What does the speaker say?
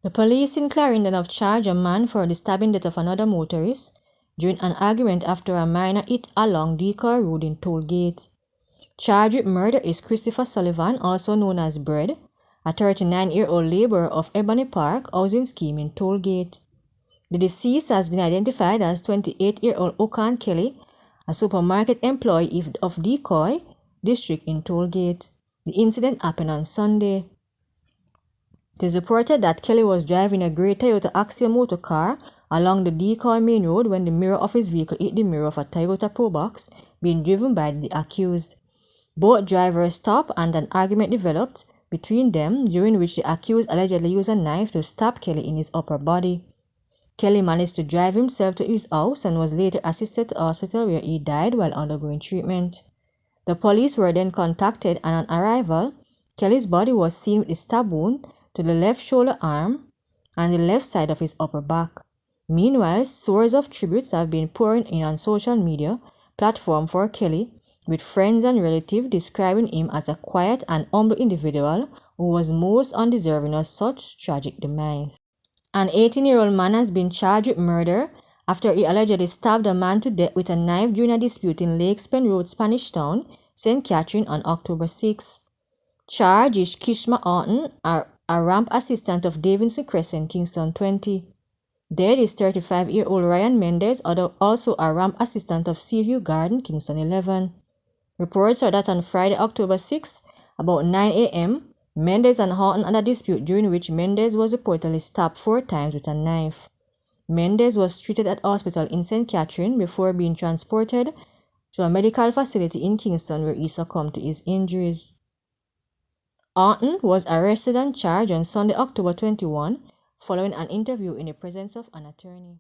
The police in Clarendon have charged a man for the stabbing death of another motorist during an argument after a minor hit along Decoy Road in Tollgate. Charged with murder is Christopher Sullivan, also known as Bread, a 39-year-old laborer of Ebony Park housing scheme in Tollgate. The deceased has been identified as 28-year-old Okan Kelly, a supermarket employee of Decoy district in Tollgate. The incident happened on Sunday. It is reported that Kelly was driving a grey Toyota Axia motor car along the Decoy main road when the mirror of his vehicle hit the mirror of a Toyota Probox being driven by the accused. Both drivers stopped and an argument developed between them, during which the accused allegedly used a knife to stab Kelly in his upper body. Kelly managed to drive himself to his house and was later assisted to hospital where he died while undergoing treatment. The police were then contacted, and on arrival, Kelly's body was seen with a stab wound to the left shoulder arm and the left side of his upper back. Meanwhile, scores of tributes have been pouring in on social media platform for Kelly, with friends and relatives describing him as a quiet and humble individual who was most undeserving of such tragic demise. An 18-year-old man has been charged with murder after he allegedly stabbed a man to death with a knife during a dispute in Lakespen Road, Spanish Town, St. Catherine on October 6. Charged is Kishma Orton, a ramp assistant of Davidson Crescent, Kingston 20. Dead is 35-year-old Ryan Mendez, also a ramp assistant of Seaview Garden, Kingston 11. Reports are that on Friday, October 6, about 9 a.m., Mendez and Horton had a dispute during which Mendez was reportedly stabbed 4 times with a knife. Mendez was treated at hospital in St. Catherine before being transported to a medical facility in Kingston where he succumbed to his injuries. Horton was arrested and charged on Sunday, October 21, following an interview in the presence of an attorney.